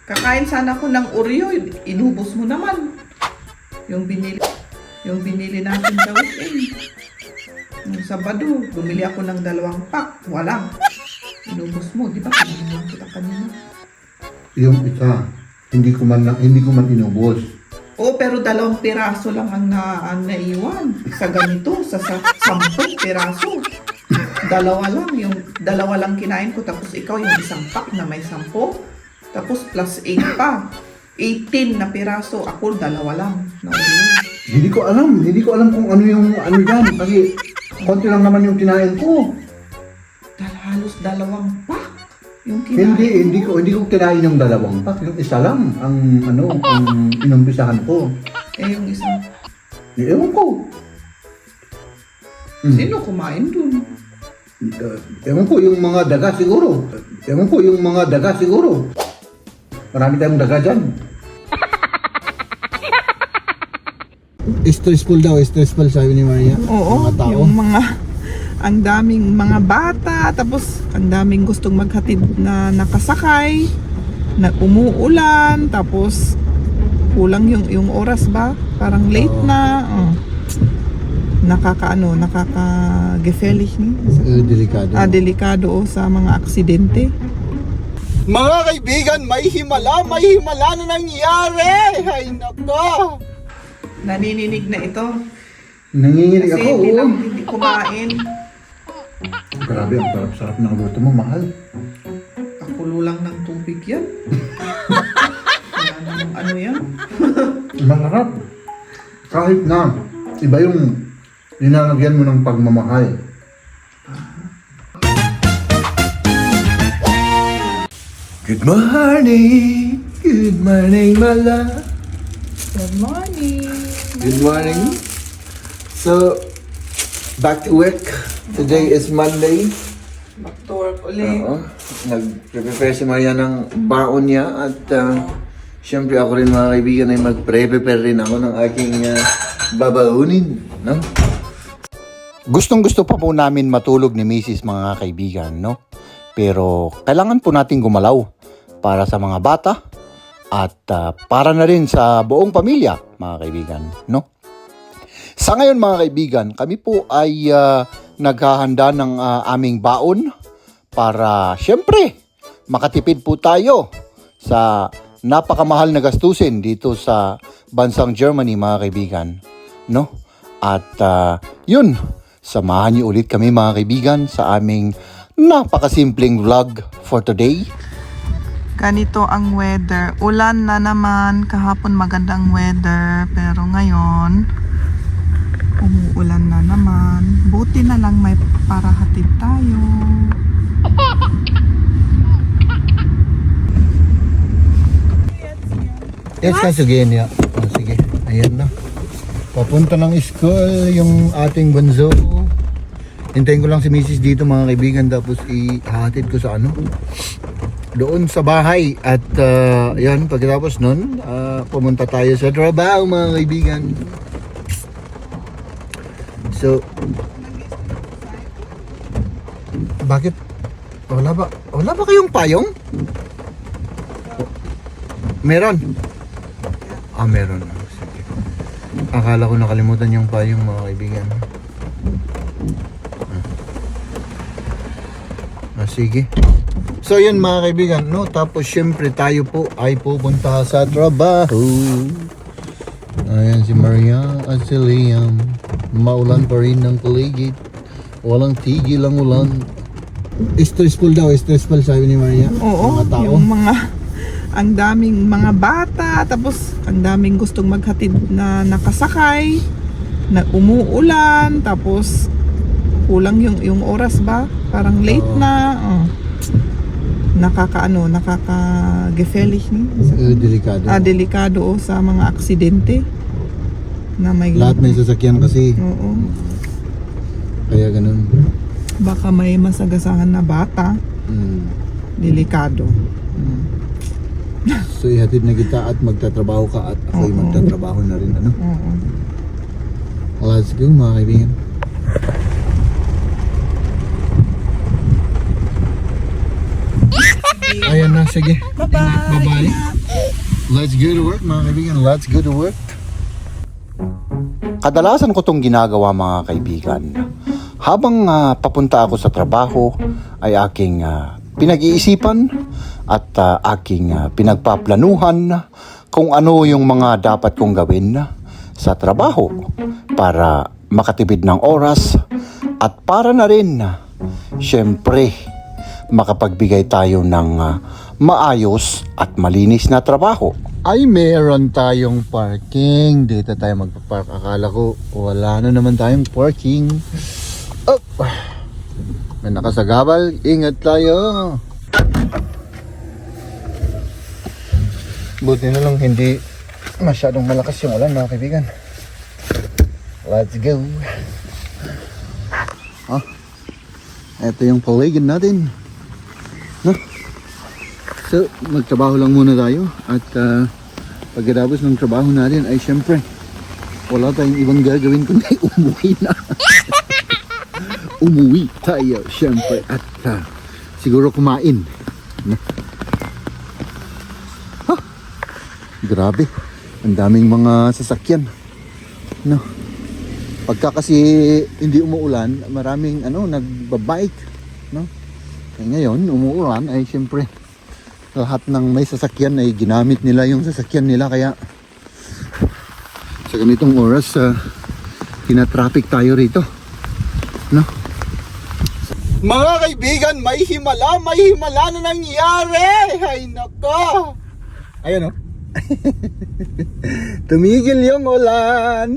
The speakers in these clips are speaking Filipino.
Kakain sana ako ng Oreo, inubos mo naman. Yung binili natin sa weekend. Yung Sabado, bumili ako ng 2 pack. Wala. Inubos mo, di ba? Kailangan kita kanina. Yung isa, hindi ko man inubos. Oo, pero 2 piraso lang ang naiwan. Sa ganito, sa 10 piraso. 2 lang, yung 2 lang kinain ko. Tapos ikaw yung 1 pack na may 10. Tapos plus 8 pa. 18 na piraso. Ako 2 lang. Hindi ko alam kung ano yung ano yan. Kasi konti lang naman yung kinain ko. Halos 2 pack yung kinain. Hindi ko kinain yung 2 pack. Yung isa lang ang inumpisahan ko. Yung isang... Ewan ko. Sino kumain dun? Ewan ko yung mga daga siguro. Marami tayong daga dyan. Stressful sabi ni Maria. Oo, mga tao. yung ang daming mga bata, tapos ang daming gustong maghatid na nakasakay, na umuulan, tapos kulang yung oras ba? Parang late na. Nakaka-gefährlich ni? Delikado. Delikado sa mga aksidente. Mga kaibigan, may himala na nangyari! Ay, nako! Nanininig na ito. Nanginginig Kasi ako, hindi kumain. Grabe, ang sarap-sarap ng luto mo, mahal. Kakulo lang ng tubig yan. Ano yan? Masarap. Kahit na, iba yung linalagyan mo ng pagmamahal. Good morning! Good morning, Mala! Good morning. Good morning. So, back to work. Today is Monday. Back to work ulit. Nag-prepare si Maria ng baon niya at syempre ako rin mga kaibigan ay mag-prepare rin ako ng aking babaunin. No? Gustong-gusto pa po namin matulog ni Mrs. mga kaibigan, no? Pero kailangan po natin gumalaw para sa mga bata at para na rin sa buong pamilya, mga kaibigan, no? Sa ngayon mga kaibigan, kami po ay naghahanda ng aming baon para syempre makatipid po tayo sa napakamahal na gastusin dito sa bansang Germany, mga kaibigan, no? At yun, samahan niyo ulit kami mga kaibigan sa aming napakasimpleng vlog for today. Ganito ang weather. Ulan na naman. Kahapon magandang weather. Pero ngayon, umuulan na naman. Buti na lang may parahatid tayo. Yes, again, yeah. Sige, ayan na. Papunta ng school yung ating bunso. Hintayin ko lang si Mrs. dito mga kaibigan, tapos ihatid ko sa doon sa bahay. At yan, pagkatapos nun, pumunta tayo sa trabaho mga kaibigan. So, bakit? Wala ba kayong payong? Meron? Meron. Sige. Akala ko nakalimutan yung payong mga kaibigan. Sige. So yun mga kaibigan, no? Tapos syempre tayo po ay pupunta sa trabaho. Ayan si Maria at si Liam. Maulan pa rin ng paligid. Walang tigil ang ulan. Stressful sabi ni Maria. Oo, mga tao. yung ang daming mga bata, tapos ang daming gustong maghatid na nakasakay, na umuulan, tapos kulang yung oras ba? Parang late na. Nakaka-gefährlich ni? Delikado. Delikado sa mga aksidente. Na may Lahat may sasakyan kasi. Oo. Kaya ganun. Baka may masagasahan na bata. Delikado. So ihatid na kita at magtatrabaho ka at ako'y magtatrabaho na rin. Ano? Oo. Let's go mga kaibigan. Ayan na, sige. Bye-bye. Bye-bye. Let's go to work mga kaibigan. Let's go to work. Kadalasan ko tong ginagawa mga kaibigan. Habang papunta ako sa trabaho ay aking pinag-iisipan at aking pinagpaplanuhan kung ano yung mga dapat kong gawin sa trabaho para makatipid ng oras at para na rin syempre makapagbigay tayo ng maayos at malinis na trabaho. Ay meron tayong parking. Dito tayo magpapark. Akala ko wala na naman tayong parking. Oh, may nakasagabal. Ingat tayo. Buti na lang hindi masyadong malakas yung ulan mga kaibigan. Let's go. Ito yung paligid natin. No? So, magtrabaho lang muna tayo. At pagkatapos ng trabaho natin ay syempre wala tayong ibang gagawin kundi umuwi na. Umuwi tayo syempre at siguro kumain. No? Grabe, ang daming mga sasakyan. No. Pagka kasi hindi umuulan, maraming nagbabike, no. Kaya ngayon, umuulan ay siyempre lahat ng may sasakyan ay ginamit nila yung sasakyan nila kaya sa ganitong oras tina-traffic tayo rito. No. Mga kaibigan, may himala na nangyari. Ay nako. Ayun oh. Tumigil yung ulan.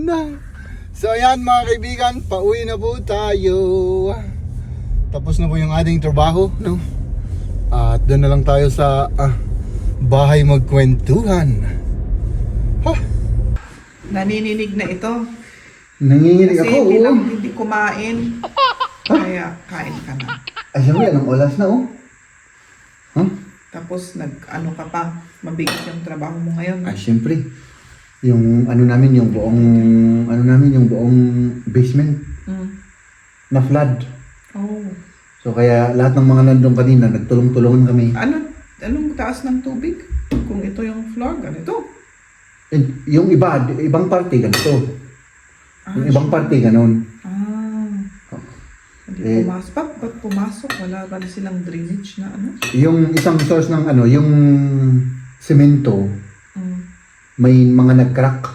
So ayan mga kaibigan, pauwi na po tayo. Tapos na po yung ating trabaho, no? At doon na lang tayo sa bahay magkwentuhan. Nanininig na ito. Nanginginig Kasi ako. hindi lang hindi kumain. Kaya kain ka na. Ay siyempre, anong oras na oh? Huh? Tapos nag-ano ka pa. Mabigat yung trabaho mo ngayon. Ay siyempre. Yung yung buong basement na flood. Oh. So kaya lahat ng mga nandun kanina nagtulong-tulungan kami. Anong taas ng tubig? Kung ito yung floor, ganito. And yung ibang parte ganito. Yung ibang parte ganon. Hindi pumasok. Ba't pumasok? Wala ba silang drainage na ano? Yung isang source ng yung semento, may mga nag-crack.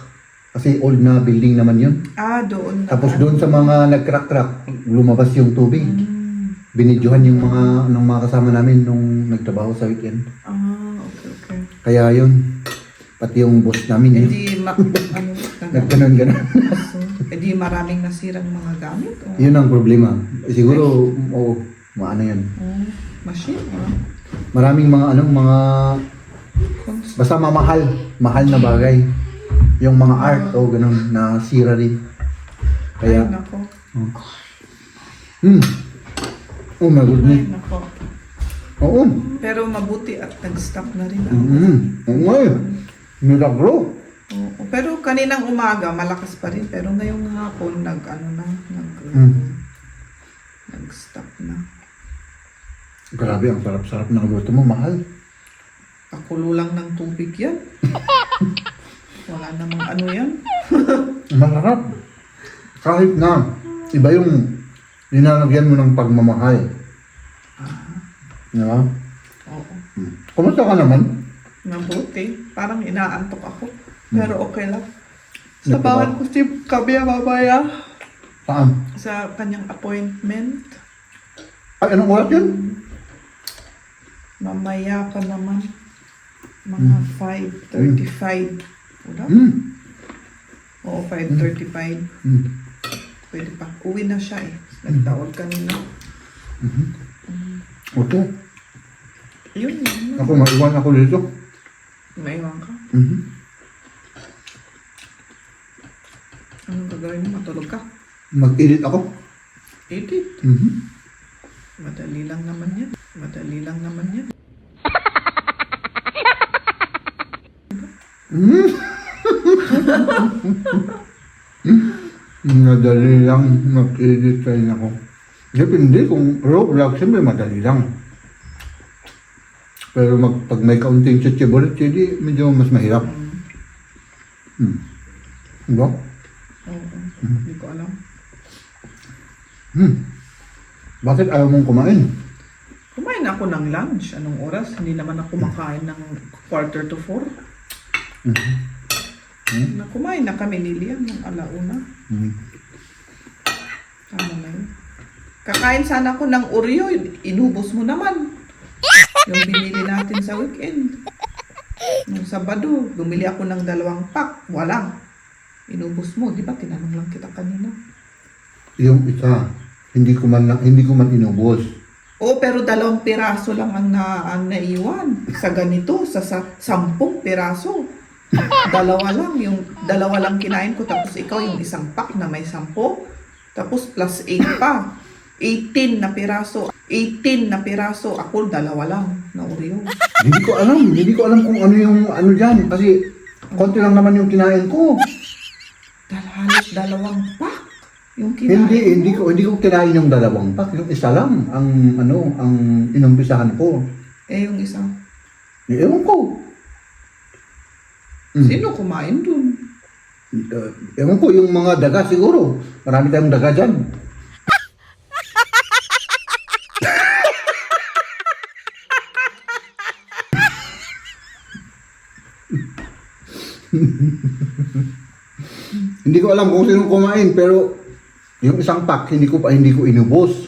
Kasi old na building naman yun. Doon. Tapos doon sa mga nag-crack-crack, lumabas yung tubig. Binidyohan yung mga kasama namin nung nagtrabaho sa weekend. Okay. Kaya yun, pati yung boss namin yun. Nagganon-ganon. Di maraming nasirang mga gamit? Yun ang problema. Siguro, maano yun. Machine? Maraming mga basta mahal na bagay. Yung mga art ganun na sira rin. Kaya Ay, nako. Oh my goodness. Ay, nako. Oo. Pero mabuti at nag-stop na rin. Oo nga eh. Milagro. Oo. Pero kaninang umaga, malakas pa rin. Pero ngayong hapon, nag-stop na. Grabe, ang sarap-sarap ng luto mo, mahal. Pakulo lang ng tubig yan. Wala namang ano yan. Masarap. Kahit na, iba yung linalagyan mo ng pagmamahal. Diba? Oo. Kumusta ka naman? Mabuti. Parang inaantok ako. Pero okay lang. Sabahan ko si Kabia mamaya Saan? sa kanyang appointment. Ay, anong oras yun? Mamaya pa naman. Mga 5:35. Wala? Oo, 5:35. Pwede pa. Uwi na siya eh. Nagtawag kanina. Okay. Yun lang. Ako, maiwan ako dito. Maiwan ka? Anong gagawin mo? Matulog ka? Mag-edit ako. Edit. Madali lang naman yan. Madali lang naman yan. Madali lang mag-edit rin ako. Depende kung raw vlog, siyempre madali lang. Pero pag may kaunting chichiborit, hindi medyo mas mahirap. Diba? Oo, hindi ko alam. Bakit ayaw mong kumain? Kumain ako ng lunch. Anong oras? Hindi naman ako kumakain ng 3:45. Kumain na kami ni Liam ng 1:00. Tama na yun. Kakain sana ako ng Oreo. Inubos mo naman. Yung binili natin sa weekend. Nung Sabado, bumili ako ng 2 pack. Wala. Inubos mo. Di ba? Tinanong lang kita kanina. Yung isa, hindi ko man inubos. Oo, pero 2 piraso lang ang naiwan. Sa ganito, sa 10 piraso. 2 lang. Yung 2 lang kinain ko. Tapos ikaw yung 1 pack na may 10. Tapos plus 8 pa. 18 na piraso. 18 na piraso. Ako 2 lang na Oreo. Hindi ko alam kung ano yung ano dyan. Kasi konti lang naman yung kinain ko. Halos 2 pack yung kinain Hindi ko kinain yung 2 pack. Yung isa lang ang inumpisahan ko. Eh, yung isa. Ewan ko. Sino kumain dun? Ewan ko, yung mga daga siguro. Marami tayong daga dyan. Hindi ko alam kung sino kumain, pero yung 1 pack hindi ko inubos.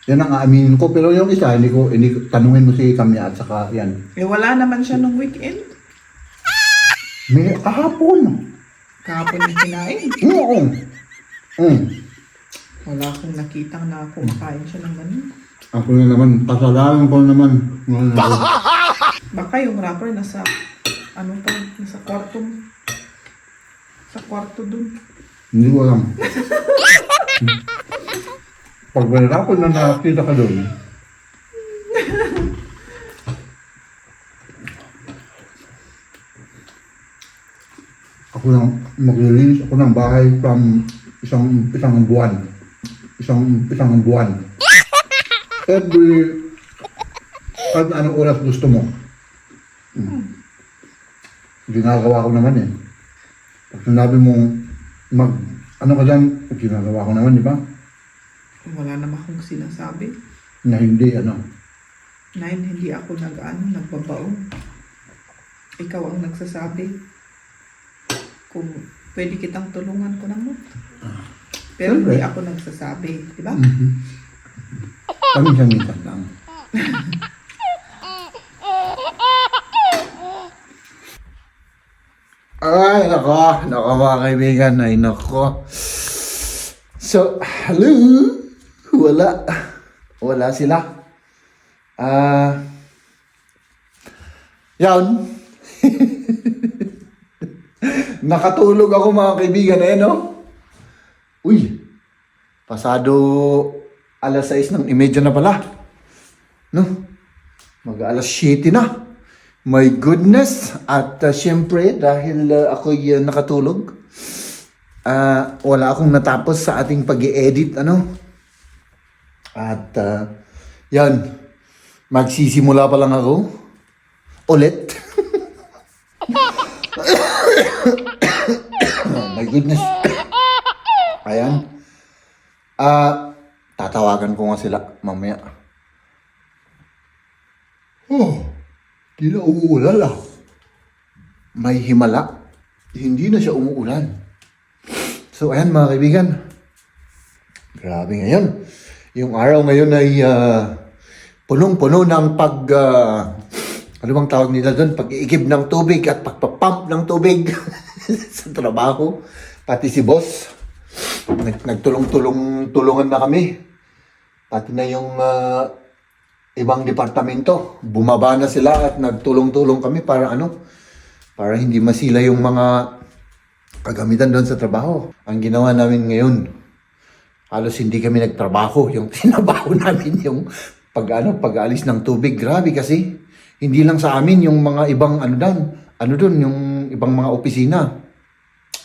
Yan ang aaminin ko, pero yung isa hindi ko tanungin mo si Kamya at saka yan. Eh, wala naman siya nung weekend. May kahapon. Kahapon yung kinain. Oo. Wala akong nakitang na kumakain siya ng ganun. Ako na naman, pasalanan ko naman. Baka yung rapper nasa, nasa kwarto mo. Sa kwarto dun. Hindi ko alam. Pag mahirapan na nakakita ka doon, ako lang, maglilinis ako ng bahay from isang buwan. Isang buwan. Kahit anong oras gusto mo. Ginagawa ko naman eh. Pag sinabi mong ano ka dyan, ginagawa ko naman, di ba? Wala naman akong sinasabi. Na hindi, Hindi ako nagbabaon. Ikaw ang nagsasabi. Kung pwede kitang tulungan ko naman. Pero Siyempre. hindi ako nagsasabi, di ba? Paminsan-minsan lang. Ay, nako mga kaibigan, ay nako. So, hello? Wala sila. Yan. Nakatulog ako mga kaibigan, no? Uy, pasado 6:30 na pala. No? Mag-7 na. My goodness. At syempre, dahil ako'y nakatulog, wala akong natapos sa ating pag-i-edit, At, yan. Magsisimula pa lang ako. Ulit. Oh my goodness. Ayan. Tatawagan ko nga sila mamaya. Oh, di na umuulan ah. May himala. Hindi na siya umuulan. So, ayan mga kaibigan. Grabe ngayon. Yung araw ngayon ay punong-puno ng ano bang tawag nila doon? Pag-iigib ng tubig at pagpapump ng tubig sa trabaho. Pati si boss. Nagtulungan na kami. Pati na yung ibang departamento. Bumaba na sila at nagtulong-tulong kami para para hindi masila yung mga kagamitan doon sa trabaho. Ang ginawa namin ngayon, halos hindi kami nagtrabaho. Yung tinabaho namin yung pag-alis ng tubig. Grabe kasi. Hindi lang sa amin, yung mga ibang doon, yung ibang mga opisina.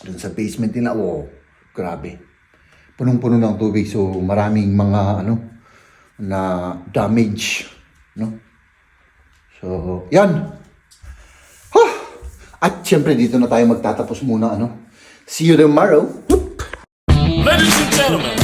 Doon sa basement nila, grabe. Punong-puno ng tubig. So maraming mga na damage, no? So, yan. Huh. At syempre dito na tayo magtatapos muna, ano? See you tomorrow. Ladies and gentlemen,